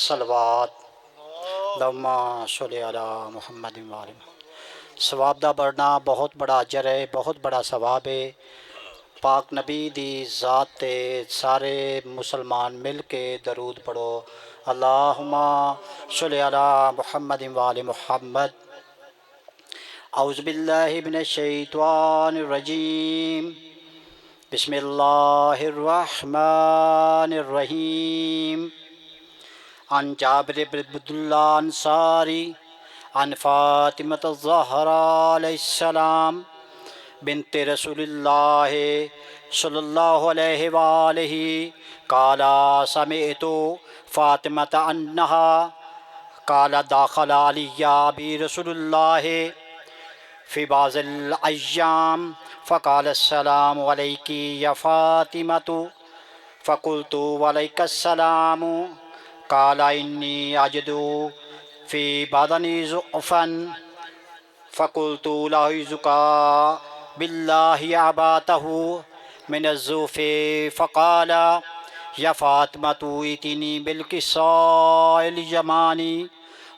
صلوات اللہم صلی علی محمد وآل محمد۔ ثواب دا بڑھنا بہت بڑا اجر ہے، بہت بڑا ثواب ہے۔ پاک نبی دی ذات تے سارے مسلمان مل کے درود پڑھو، اللہم صلی علی محمد وآل محمد۔ اعوذ باللہ من الشیطان الرجیم، بسم اللہ الرحمن الرحیم۔ عن جابر بن عبد اللہ انصاری عن فاطمة الزہراء علیہ السلام بنت رسول اللہ صلی اللہ علیہ وآلہ قال سمعت فاطمة انہا قال داخل علی ابی رسول اللہ فی بعض الایام فقال السلام علیک یا فاطمة فقلت وعلیک السلام قال انی اجد فی بدنی ضعفا فقلت لاعوذک باللہ عباته من الضعف فقال یا فاطمة ائتنی بالکساء اليمانی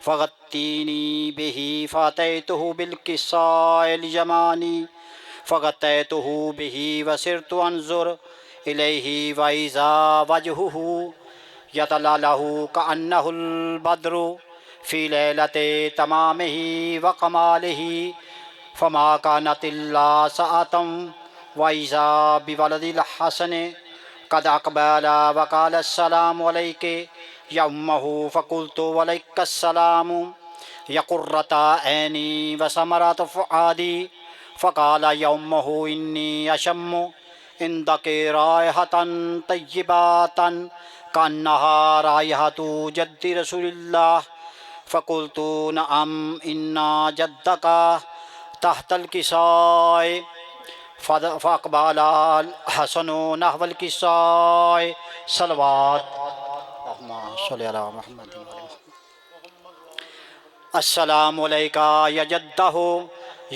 فغطینی به فأتیته بالکساء اليمانی فغطیته به وصرت انظر الیہ وإذا وجهه یتلالہ کأنہ البدر فی لیلۃ تمامہ وکمالہ فما کانت الا ساعۃ وإذا بولد الحسن قد اقبل وقال السلام علیک یا امہ فقلت وعلیک السلام یا قرۃ عینی وثمرۃ فؤادی فقال یا امہ انی اشم عندک رائحۃ طیبۃ کأنہا رائحۃ جد رسول اللہ فقلت نعم ان جدک تحت الکساء فاقبل الحسن نحو الکساء صلوات اللہم صلی علی محمد السلام علیکہ یا جدہ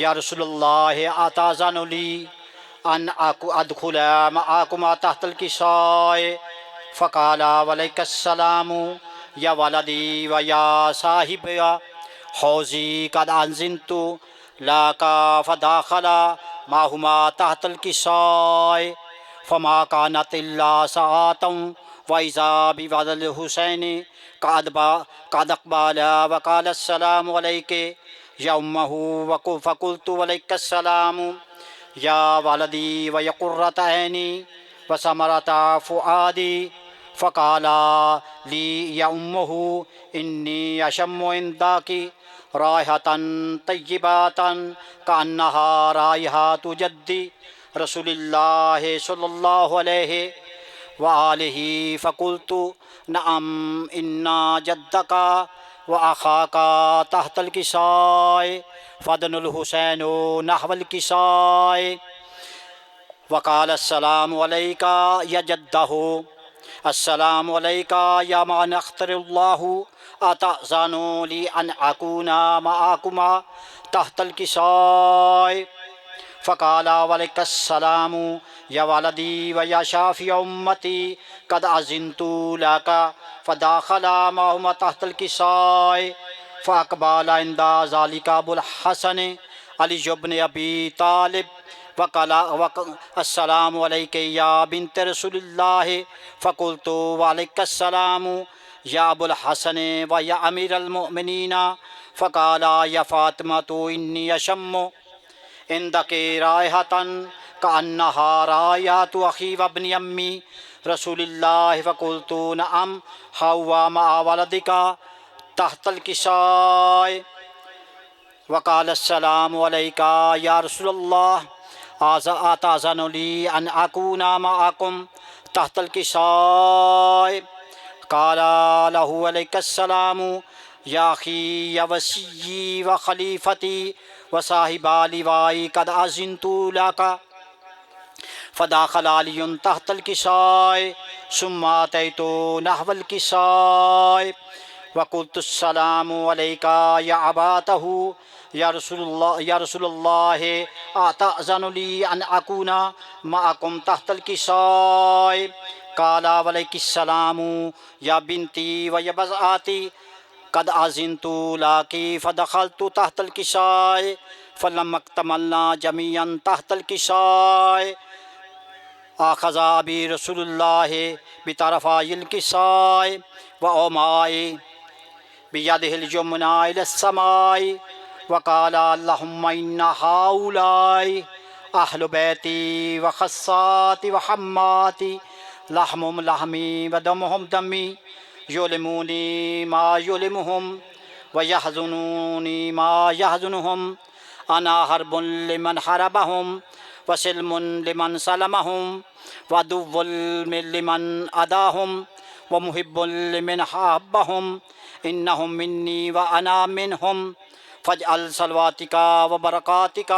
یا رسول اللہ اتاذن لی ان ادخل معکما تحت الکساء فقال وعلیک السلام یا ولدی و یا صاحب حوضی قد انزلت لک فدخل معہما تحت الکساء فما کانت الا ساعۃ وإذا بولد الحسین قد اقبل وقال السلام علیک یا امہ فقلت وعلیک السلام یا ولدی و یا قرۃ عینی وثمرۃ فؤادی فقال لی یا امہ انی اشم عندک رائحۃ طیبۃ کأنہا رائحۃ جد رسول اللہ صلی اللہ علیہ وآلہ فقلت نعم ان جدک واخاک تحت الکساء فدن الحسین نحو الکساء وقال السلام علیک یا جدہ السلام علیکہ یا من اختر اللہ اتأذن لی ان اکون معکما تحت الکساء فقال وعلیک السلام یا ولدی و یا شافی امتی قد اذنت لک فدخل معہما تحت الکساء فاقبل عند ذلك ابو الحسن علی بن ابی طالب وقال السلام علیک یا بنت رسول اللہ فقلت وعلیک السلام یا ابو الحسن و یا امیر المؤمنین فقال یا فاطمة انی اشم عندک رائحۃ کأنہا رائحۃ اخی وابن امی رسول اللہ فقلت نعم ہو مع ولدک تحت الکساء وقال السلام علیک یا رسول اللہ اتأذن لی ان اکون معکم تحت الکساء قال له علیک السلام یا اخی یا وصی و خلیفتی و صاحب لوائی قد اذنت لک فدخل علی تحت الکساء ثم اتیت نحو الکساء وقلت السلام علیک یا اباتہ یا رسول اللہ اتأذن لی ان اکون معکم تحت الکساء قال وعلیک السلام یا بنتی و یا بضعاتی قد آذنت لاکی فدخلت تحت الکساء فلما اکتملنا جميعا تحت الکساء آخذ ابی رسول اللہ بطرفی الکساء وأومأ بیدہ الیمنی الی السماء وقال اللہم ان ہؤلاء اہل بیتی وخصاتی وحماتی لحمہم لحمی ودمہم دمی یعلمونی ما یعلمہم ویحزنونی ما یحزنہم انا حرب لمن حربہم وسلم لمن سلمہم وعدو لمن عداہم ومحب لمن حابہم انہم منی وانا منہم فاجعل صلواتک وبرکاتک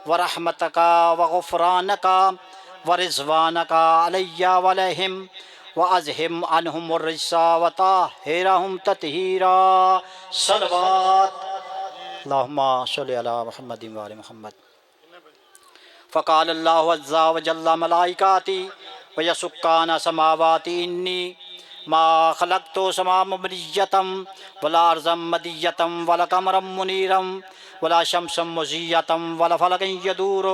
ورحمتک وغفرانک ورضوانک علی وعلیہم واذہب عنہم الرجس وطہرہم تطہیرا صلوات اللہم صلی علی محمد وآل محمد فقال اللہ عز وجل ملائکاتی ویسکان سماواتی انی ما خلقت سما مبنیتم ولا ارضم مدیتم ولا قمرم منیرم ولا شمسم مزیتم ولا فلکن یدور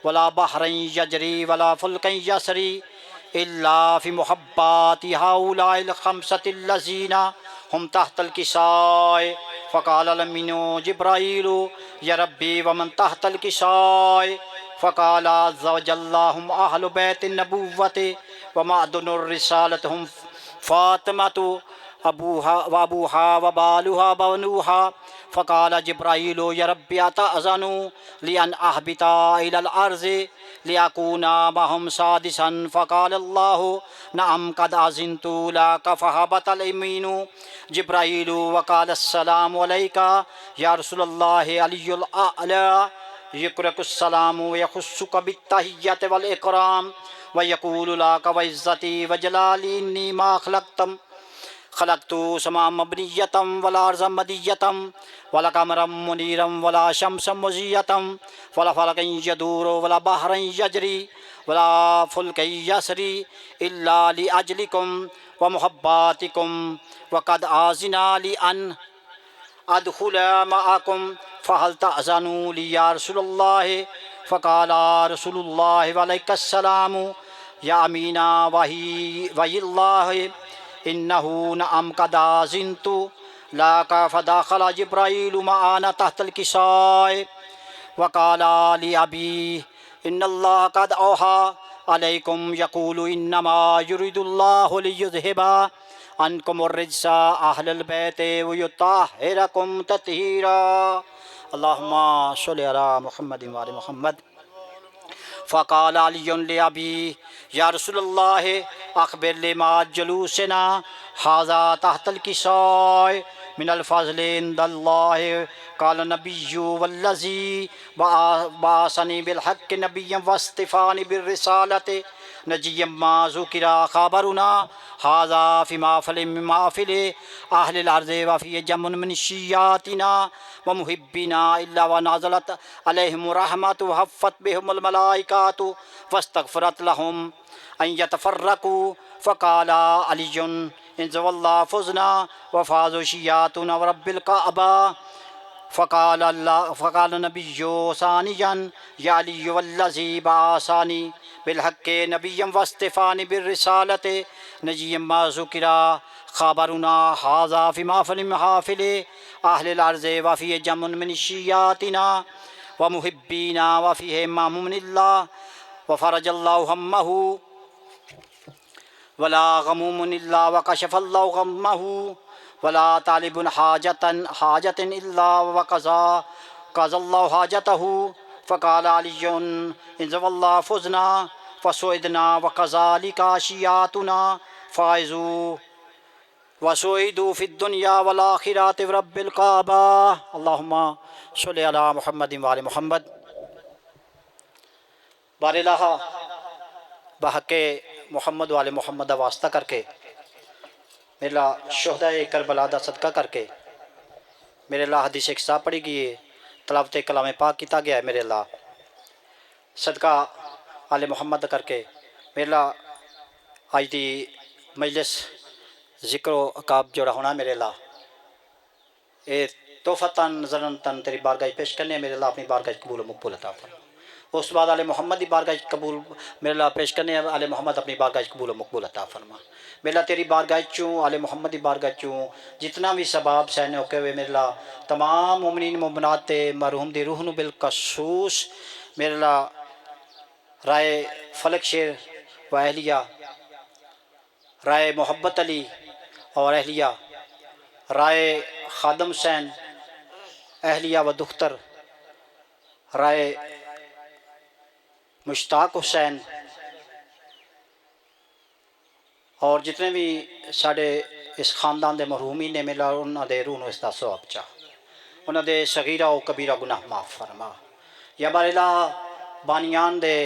ولا بحرن یجری ولا فلکن یسری الا فی محبات ہؤلاء الخمسۃ الذین ہم تحت الکساء فقال الامین جبرائیل یا ربی ومن تحت الکساء فقال عز وجل هم اہل بیت النبوۃ ومعدن الرسالۃ ہم فاطمۃ ابوها وابوها وبالها بنوها فقال جبرائیل یا رب اتأذن لأن اہبط إلى الارض لأكون معهم سادسا فقال الله نعم قد أذنت لك فهبط اليمين جبرائیل وقال السلام عليك يا رسول الله علي الأعلى يقرأ السلام ويخصك بالتحية والإكرام ويقول لك وعزتي وجلالي إني ما خلقت سماء مبنية ولا أرضا مدية ولا قمرا منيرا ولا شمسا مزية ولا فلكا يدور ولا بحرا يجري ولا فلكا يسري إلا لأجلكم ومحباتكم وقد آذن لي أن أدخل معكم فهل تأذنوا لي يا رسول الله فقال رسول الله وعليك السلام يا أمين وحي الله إنه نعم قد آذنت لك فدخل جبرائيل معنا تحت الكساء وقال لأبي إن الله قد أوحى عليكم يقول إنما يريد الله ليذهب عنكم الرجس أهل البيت ويطهركم تطهيرا اللهم صل على محمد وآل محمد فقال علي لأبي يا رسول الله أخبر لما جلوسنا هذا تحت الكساء من الفضل عند الله قال النبي والذي بعثني بالحق نبيا واصطفاني بالرسالة نجيا ما ذكر خبرنا هذا في محفل من محافل أهل الأرض وفي جمع من شياتنا ومحبنا إلا ونزلت عليهم رحمة وحفت بهم الملائكة واستغفرت لهم أن يتفرقوا فقال علي إن والله فزنا وفازوا شياتنا ورب الكعبة فقال النبي ثانيا يا علي والذي بعثني بالحق نبيا واصطفاني بالرسالة نجيا ما ذكر خبرنا هذا في محفل محافل أهل الأرض وفي جمع من شياتنا ومحبينا وفيه إمام من الله وفرج الله همه ولا غموم إلا وكشف الله غمه ولا طالب حاجة إلا وقضى الله حاجته فقال علي إن والله فزنا فسعدنا وكذلك شياتنا فائزوا وسعدوا في الدنيا والآخرة رب الكعبة اللهم صل على محمد وآل محمد بار الہ بحق محمد وآل محمد واسطہ کر کے میرے اللہ شہدائے کربلا دا صدقہ کر کے میرے اللہ حدیث ایک صاحب پڑھی گئی ہے تلاوت کلام پاک کیتا گیا ہے میرے اللہ صدقہ آل محمد کر کے میرے اللہ اج دی مجلس ذکر و عقاب جوڑا ہونا میرے اللہ اے تحفتاً نظراً تن تیری بارگاہ پیش کرنے میرے اللہ اپنی بارگاہ قبول و مقبول عطا فرما۔ اس بعد آل محمد دی بارگاہ قبول میرے اللہ پیش کرنے آل محمد اپنی بارگاہ قبول و مقبول عطا فرما۔ میرے اللہ تیری بارگاہ چوں آل محمد دی بارگاہ چوں جتنا بھی ثواب سہنے ہوکے ہوئے میرے اللہ تمام مومنین مومنات تے مرحوم دی روح نو بالخصوص میرے اللہ رائے فلک شیر و اہلیہ، رائے محبت علی اور اہلیہ، رائے خادم حسین اہلیہ و دختر، رائے مشتاق حسین اور جتنے بھی ساڑے اس خاندان دے مرحومین نے ملا انہاں دے روح نو اس دا ثواب چاہ، انہاں دے صغیرہ و کبیرہ گناہ معاف فرما۔ یا بار الہ بانیان دے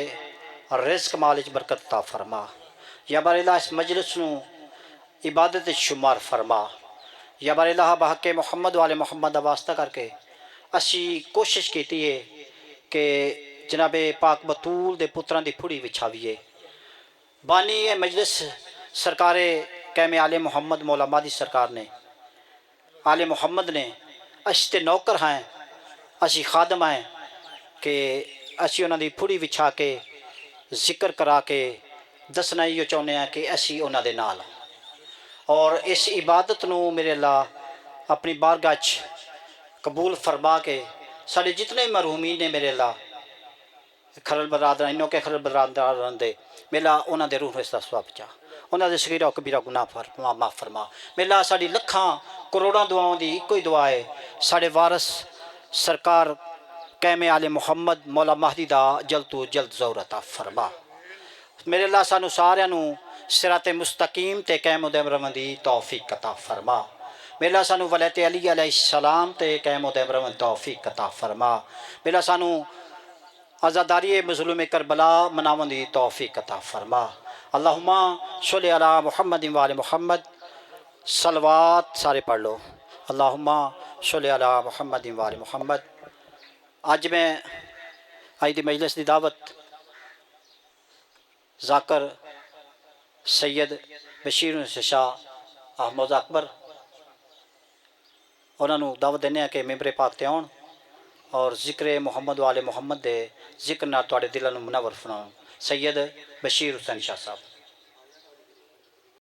رزق مالچ برکت عطا فرما۔ یا بار الہ اس مجلس نو عبادت شمار فرما۔ یا بار الہ بحق محمد والے محمد دا واسطہ کر کے اسی کوشش کیتی ہے کہ جناب پاک بطول دے پتران دی پھڑی وچھاویے۔ بانی مجلس سرکار قیم آل محمد مولا مہدی سرکار نے آل محمد نے اسی تے نوکر ہیں اسی خادم ہیں کہ اسی انہاں دی پھڑی وچھا کے ذکر کرا کے دسنا یہ چاہنے ہیں کہ اسی انہاں دے نال ہیں۔ اور اس عبادت نو میرے اللہ اپنی بارگاہ قبول فرما کے سارے جتنے مرحومین نے میرے اللہ خلل برادران انہوں کے خلل برادران دے میلا انہاں دے روح اس دا ثواب چاہ، انہاں دے صغیرہ و کبیرہ گناہ معاف فرما۔ میلا ساڑی لکھاں کروڑاں دعاؤں دی کوئی دعا ہے ساڑے وارث سرکار قیم آل محمد مولا مہدی دا جلد تو جلد ظہور عطا فرما۔ میرے اللہ سانو سارے نو صراط مستقیم تے قائم و دائم رہن دی توفیق عطا فرما۔ میرے اللہ سانو ولایت علی علیہ السلام تے قائم و دائم رہن توفیق عطا فرما۔ میرے اللہ سانو آزاداری مظلوم کربلا مناون دی توفیق عطا فرما۔ اللہم صلی علی محمد و آل محمد، صلوات سارے پڑھ لو۔ اللہم صلی علی محمد و آل محمد۔ آج میں آج دی مجلس دی دعوت ذاکر سید بشیر شاہ احمد اکبر انہوں نے دعوت دینے ہیں کہ ممبر پاک تے آن اور ذکر محمد و آل محمد دے ذکر نہ تواڈے دلاں نوں منور فرماؤ۔ سید بشیر حسین شاہ صاحب۔